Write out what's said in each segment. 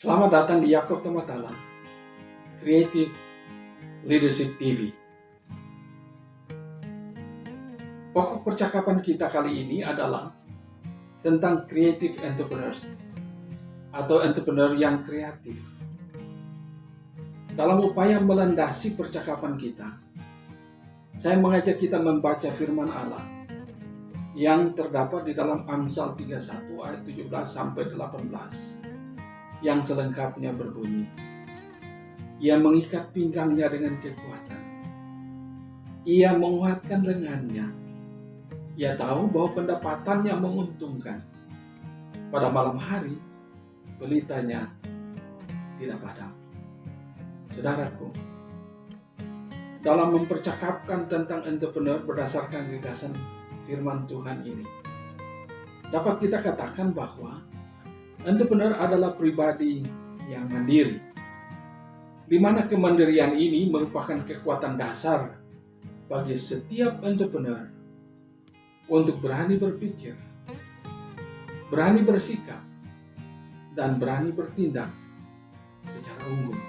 Selamat datang di Yakob Tamatala, Creative Leadership TV. Pokok percakapan kita kali ini adalah tentang creative entrepreneurs atau entrepreneur yang kreatif. Dalam upaya melandasi percakapan kita, saya mengajak kita membaca firman Allah yang terdapat di dalam Amsal 31 ayat 17 sampai 18 yang selengkapnya berbunyi, ia mengikat pinggangnya dengan kekuatan, ia menguatkan lengannya, ia tahu bahwa pendapatannya menguntungkan, pada malam hari pelitanya tidak padam. Saudaraku, dalam mempercakapkan tentang entrepreneur berdasarkan gagasan firman Tuhan ini, dapat kita katakan bahwa entrepreneur adalah pribadi yang mandiri, di mana kemandirian ini merupakan kekuatan dasar bagi setiap entrepreneur untuk berani berpikir, berani bersikap, dan berani bertindak secara unggul.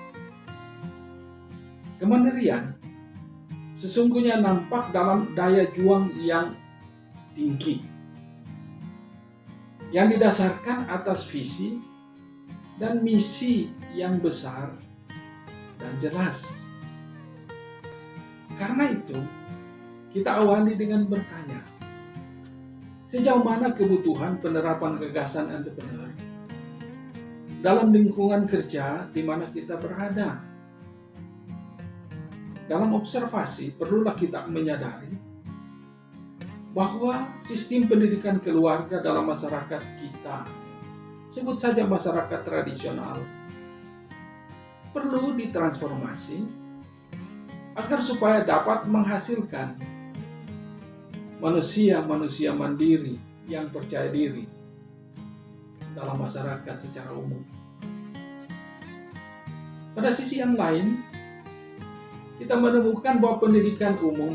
Kemandirian sesungguhnya nampak dalam daya juang yang tinggi, yang didasarkan atas visi dan misi yang besar dan jelas. Karena itu, kita awali dengan bertanya, sejauh mana kebutuhan penerapan gagasan entrepreneur dalam lingkungan kerja di mana kita berada? Dalam observasi, perlulah kita menyadari bahwa sistem pendidikan keluarga dalam masyarakat kita, sebut saja masyarakat tradisional, perlu ditransformasi agar supaya dapat menghasilkan manusia-manusia mandiri yang percaya diri dalam masyarakat secara umum. Pada sisi yang lain, kita menemukan bahwa pendidikan umum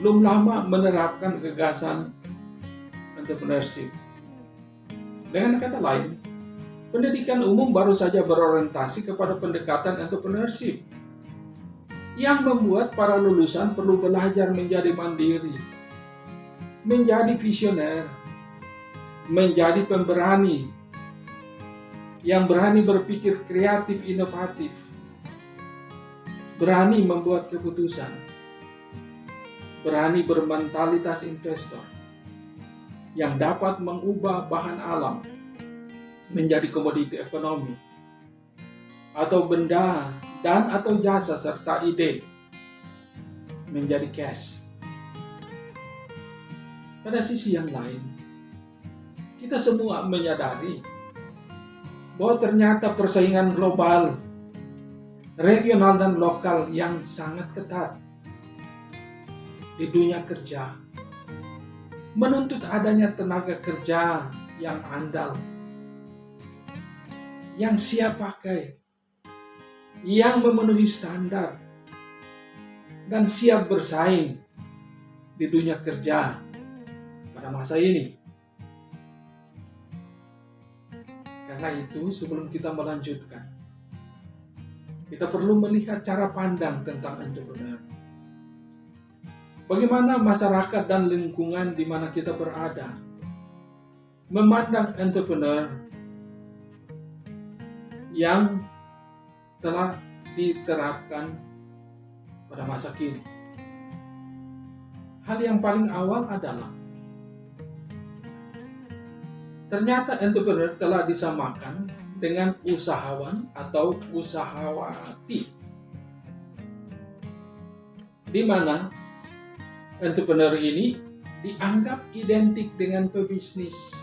belum lama menerapkan gagasan entrepreneurship. Dengan kata lain, pendidikan umum baru saja berorientasi kepada pendekatan entrepreneurship yang membuat para lulusan perlu belajar menjadi mandiri, menjadi visioner, menjadi pemberani yang berani berpikir kreatif inovatif, berani membuat keputusan, berani bermentalitas investor yang dapat mengubah bahan alam menjadi komoditi ekonomi, atau benda dan atau jasa serta ide menjadi cash. Pada sisi yang lain, kita semua menyadari bahwa ternyata persaingan global, regional dan lokal yang sangat ketat di dunia kerja menuntut adanya tenaga kerja yang andal, yang siap pakai, yang memenuhi standar, dan siap bersaing di dunia kerja pada masa ini. Karena itu, sebelum kita melanjutkan, kita perlu melihat cara pandang tentang entrepreneur. Bagaimana masyarakat dan lingkungan di mana kita berada memandang entrepreneur yang telah diterapkan pada masa kini. Hal yang paling awal adalah ternyata entrepreneur telah disamakan dengan usahawan atau usahawati, di mana entrepreneur ini dianggap identik dengan pebisnis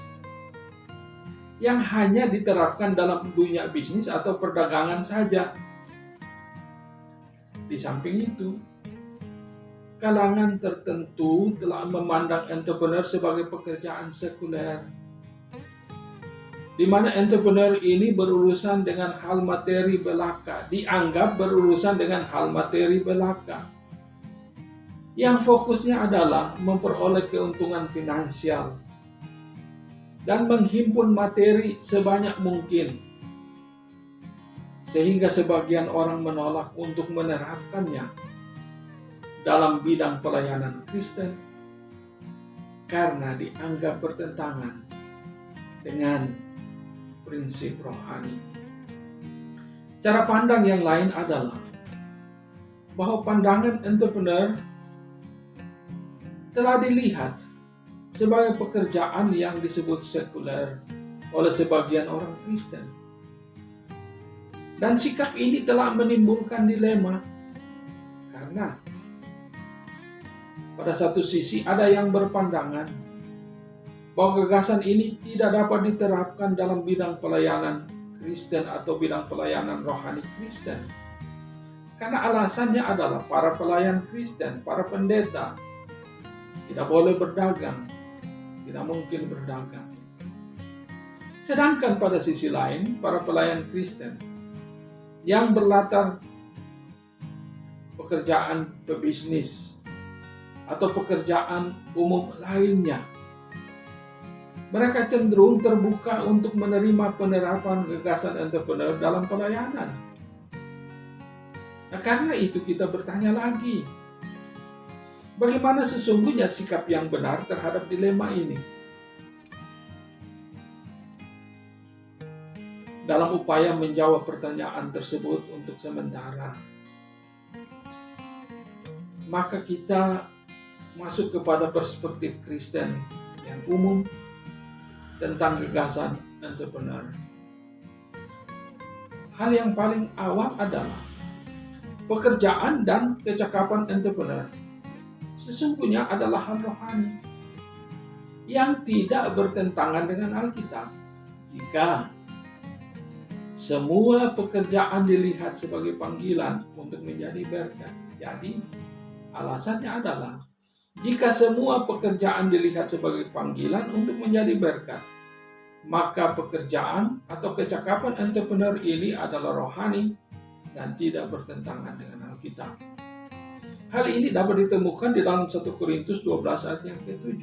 yang hanya diterapkan dalam dunia bisnis atau perdagangan saja. Di samping itu, kalangan tertentu telah memandang entrepreneur sebagai pekerjaan sekuler, di mana entrepreneur ini berurusan dengan hal materi belaka, dianggap berurusan dengan hal materi belaka, yang fokusnya adalah memperoleh keuntungan finansial dan menghimpun materi sebanyak mungkin, sehingga sebagian orang menolak untuk menerapkannya dalam bidang pelayanan Kristen karena dianggap bertentangan dengan prinsip rohani. Cara pandang yang lain adalah bahwa pandangan entrepreneur telah dilihat sebagai pekerjaan yang disebut sekuler oleh sebagian orang Kristen. Dan sikap ini telah menimbulkan dilema karena pada satu sisi ada yang berpandangan bahwa gagasan ini tidak dapat diterapkan dalam bidang pelayanan Kristen atau bidang pelayanan rohani Kristen. Karena alasannya adalah para pelayan Kristen, para pendeta, tidak boleh berdagang, tidak mungkin berdagang. Sedangkan pada sisi lain, para pelayan Kristen yang berlatar pekerjaan pebisnis atau pekerjaan umum lainnya, mereka cenderung terbuka untuk menerima penerapan gagasan entrepreneur dalam pelayanan. Nah, karena itu kita bertanya lagi, bagaimana sesungguhnya sikap yang benar terhadap dilema ini? Dalam upaya menjawab pertanyaan tersebut untuk sementara, maka kita masuk kepada perspektif Kristen yang umum tentang gagasan entrepreneur. Hal yang paling awal adalah pekerjaan dan kecakapan entrepreneur sesungguhnya adalah hal rohani yang tidak bertentangan dengan Alkitab. Jika semua pekerjaan dilihat sebagai panggilan untuk menjadi berkat, jadi alasannya adalah jika semua pekerjaan dilihat sebagai panggilan untuk menjadi berkat, maka pekerjaan atau kecakapan entrepreneur ini adalah rohani dan tidak bertentangan dengan Alkitab. Hal ini dapat ditemukan di dalam 1 Korintus 12 ayat yang ke-7,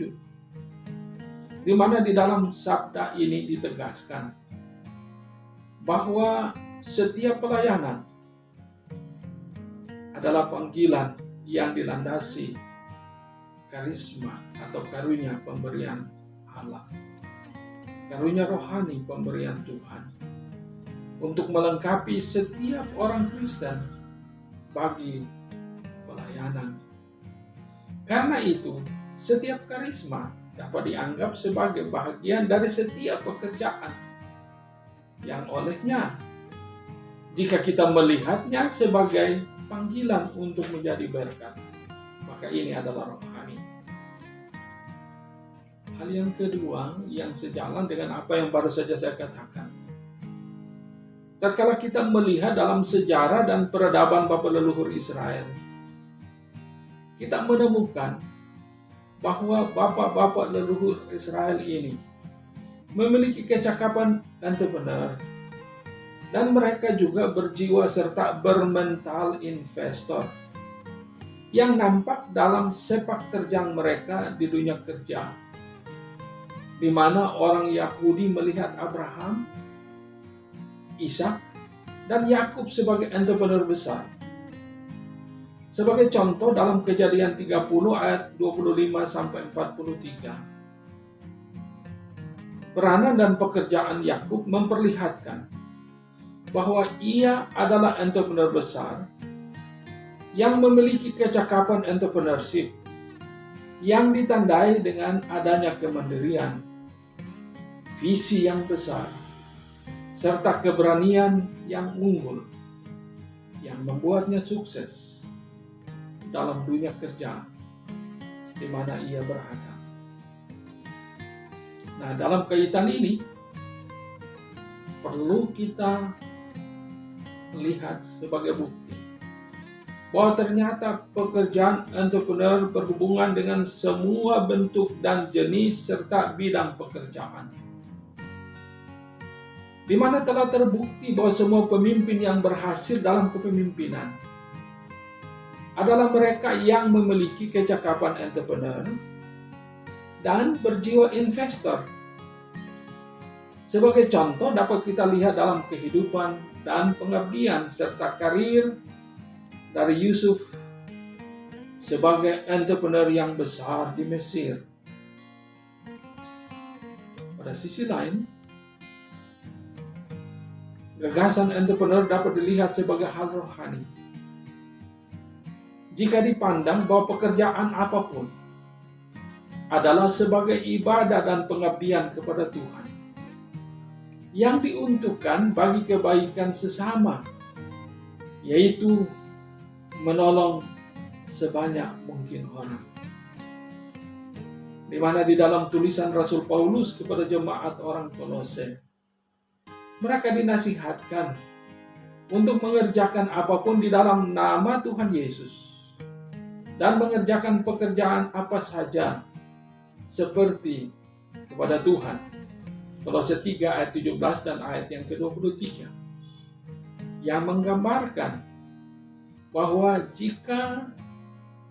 di mana di dalam sabda ini ditegaskan bahwa setiap pelayanan adalah panggilan yang dilandasi karisma atau karunia pemberian Allah, karunia rohani pemberian Tuhan untuk melengkapi setiap orang Kristen bagi pelayanan. Karena itu, setiap karisma dapat dianggap sebagai bagian dari setiap pekerjaan yang olehnya, jika kita melihatnya sebagai panggilan untuk menjadi berkat, maka ini adalah rohani. Hal yang kedua yang sejalan dengan apa yang baru saja saya katakan. Tatkala kita melihat dalam sejarah dan peradaban bapa leluhur Israel, kita menemukan bahwa bapak-bapak leluhur Israel ini memiliki kecakapan entrepreneur dan mereka juga berjiwa serta bermental investor yang nampak dalam sepak terjang mereka di dunia kerja, di mana orang Yahudi melihat Abraham, Ishak, dan Yakub sebagai entrepreneur besar. Sebagai contoh dalam Kejadian 30 ayat 25-43, peranan dan pekerjaan Yakub memperlihatkan bahwa ia adalah entrepreneur besar yang memiliki kecakapan entrepreneurship yang ditandai dengan adanya kemandirian, visi yang besar, serta keberanian yang unggul yang membuatnya sukses dalam dunia kerja di mana ia berada. Nah, dalam kaitan ini perlu kita lihat sebagai bukti bahwa ternyata pekerjaan entrepreneur berhubungan dengan semua bentuk dan jenis serta bidang pekerjaan, di mana telah terbukti bahwa semua pemimpin yang berhasil dalam kepemimpinan adalah mereka yang memiliki kecakapan entrepreneur dan berjiwa investor Sebagai contoh dapat kita lihat dalam kehidupan dan pengabdian serta karir dari Yusuf sebagai entrepreneur yang besar di Mesir. Pada sisi lain, gagasan entrepreneur dapat dilihat sebagai hal rohani. Jika dipandang bahwa pekerjaan apapun adalah sebagai ibadah dan pengabdian kepada Tuhan yang diuntukkan bagi kebaikan sesama, yaitu menolong sebanyak mungkin orang. Di mana di dalam tulisan Rasul Paulus kepada jemaat orang Kolose, mereka dinasihatkan untuk mengerjakan apapun di dalam nama Tuhan Yesus dan mengerjakan pekerjaan apa saja seperti kepada Tuhan. Kolose 3 ayat 17 dan ayat yang ke-23 yang menggambarkan bahwa jika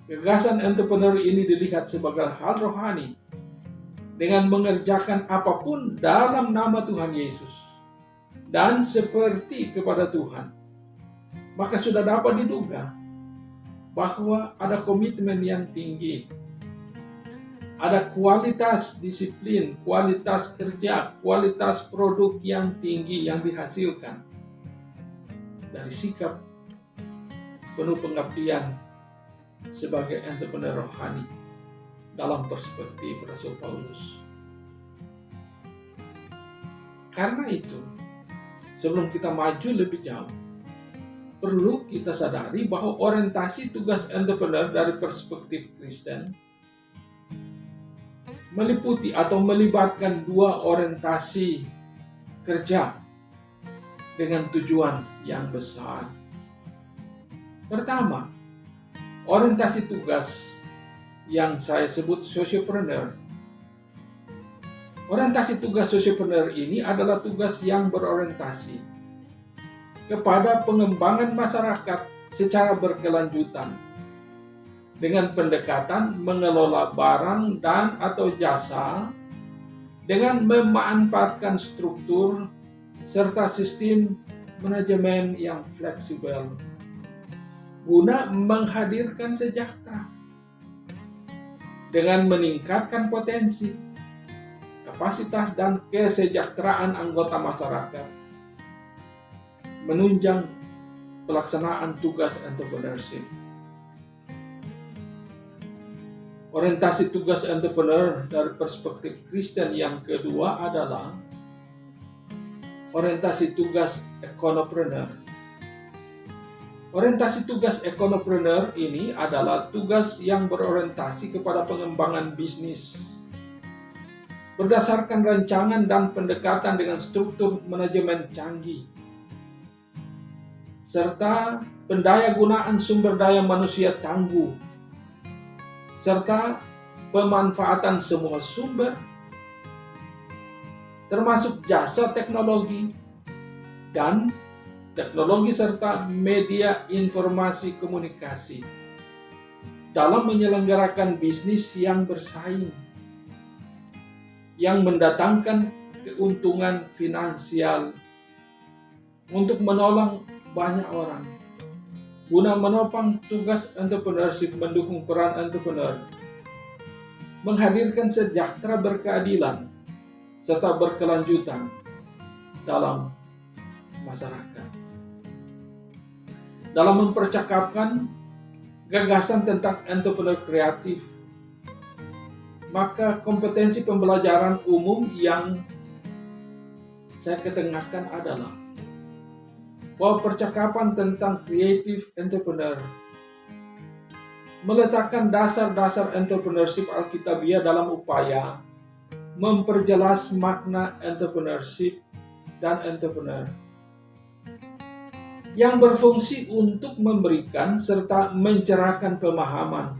gagasan entrepreneur ini dilihat sebagai hal rohani dengan mengerjakan apapun dalam nama Tuhan Yesus dan seperti kepada Tuhan, maka sudah dapat diduga bahwa ada komitmen yang tinggi, ada kualitas disiplin, kualitas kerja, kualitas produk yang tinggi yang dihasilkan dari sikap penuh pengabdian sebagai entrepreneur rohani dalam perspektif Rasul Paulus. Karena itu, sebelum kita maju lebih jauh, perlu kita sadari bahwa orientasi tugas entrepreneur dari perspektif Kristen meliputi atau melibatkan dua orientasi kerja dengan tujuan yang besar. Pertama, orientasi tugas yang saya sebut sociopreneur. Orientasi tugas sociopreneur ini adalah tugas yang berorientasi kepada pengembangan masyarakat secara berkelanjutan dengan pendekatan mengelola barang dan atau jasa dengan memanfaatkan struktur serta sistem manajemen yang fleksibel guna menghadirkan sejahtera dengan meningkatkan potensi, kapasitas dan kesejahteraan anggota masyarakat, menunjang pelaksanaan tugas entrepreneurship. Orientasi tugas entrepreneur dari perspektif Kristen yang kedua adalah orientasi tugas ekonopreneur. Orientasi tugas ekonopreneur ini adalah tugas yang berorientasi kepada pengembangan bisnis berdasarkan rancangan dan pendekatan dengan struktur manajemen canggih serta pendayagunaan sumber daya manusia tangguh serta pemanfaatan semua sumber, termasuk jasa teknologi dan teknologi serta media informasi komunikasi dalam menyelenggarakan bisnis yang bersaing, yang mendatangkan keuntungan finansial untuk menolong banyak orang, guna menopang tugas entrepreneurship mendukung peran entrepreneur, menghadirkan sejahtera berkeadilan, serta berkelanjutan dalam masyarakat. Dalam mempercakapkan gagasan tentang entrepreneur kreatif, maka kompetensi pembelajaran umum yang saya ketengahkan adalah bahwa percakapan tentang creative entrepreneur meletakkan dasar-dasar entrepreneurship Alkitabiah dalam upaya memperjelas makna entrepreneurship dan entrepreneur yang berfungsi untuk memberikan serta mencerahkan pemahaman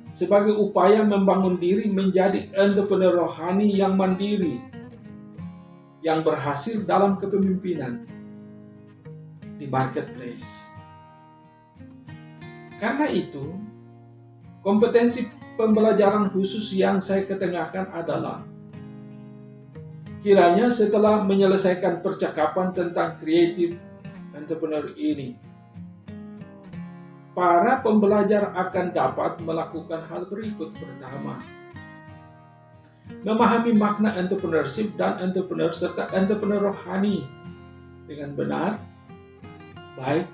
sebagai upaya membangun diri menjadi entrepreneur rohani yang mandiri, yang berhasil dalam kepemimpinan di marketplace. Karena itu, kompetensi pembelajaran khusus yang saya ketengahkan adalah Kiranya setelah menyelesaikan percakapan tentang creative entrepreneur ini, para pembelajar akan dapat melakukan hal berikut. Pertama, memahami makna entrepreneurship dan entrepreneur serta entrepreneur rohani dengan benar, baik,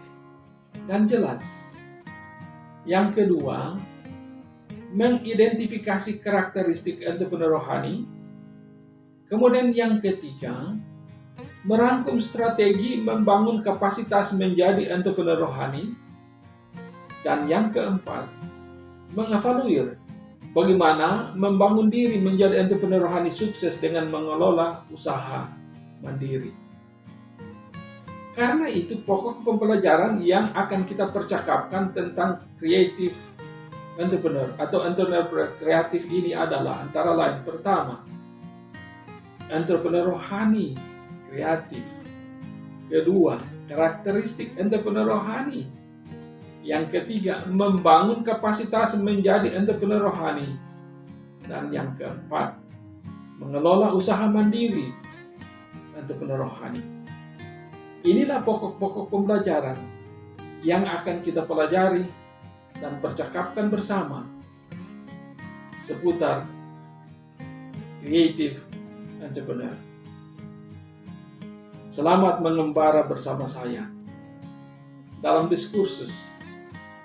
dan jelas. Yang kedua, mengidentifikasi karakteristik entrepreneur rohani. Kemudian yang ketiga, merangkum strategi membangun kapasitas menjadi entrepreneur rohani. Dan yang keempat, mengevaluir bagaimana membangun diri menjadi entrepreneur rohani sukses dengan mengelola usaha mandiri. Karena itu pokok pembelajaran yang akan kita percakapkan tentang creative entrepreneur atau entrepreneur kreatif ini adalah antara lain, pertama, entrepreneur rohani kreatif. Kedua, karakteristik entrepreneur rohani. Yang ketiga, membangun kapasitas menjadi entrepreneur rohani. Dan yang keempat, mengelola usaha mandiri entrepreneur rohani. Inilah pokok-pokok pembelajaran yang akan kita pelajari dan percakapkan bersama seputar creative entrepreneur. Selamat mengembara bersama saya dalam diskursus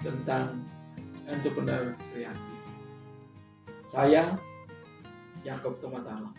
tentang entrepreneur kreatif. Saya Yakob Tomatalo.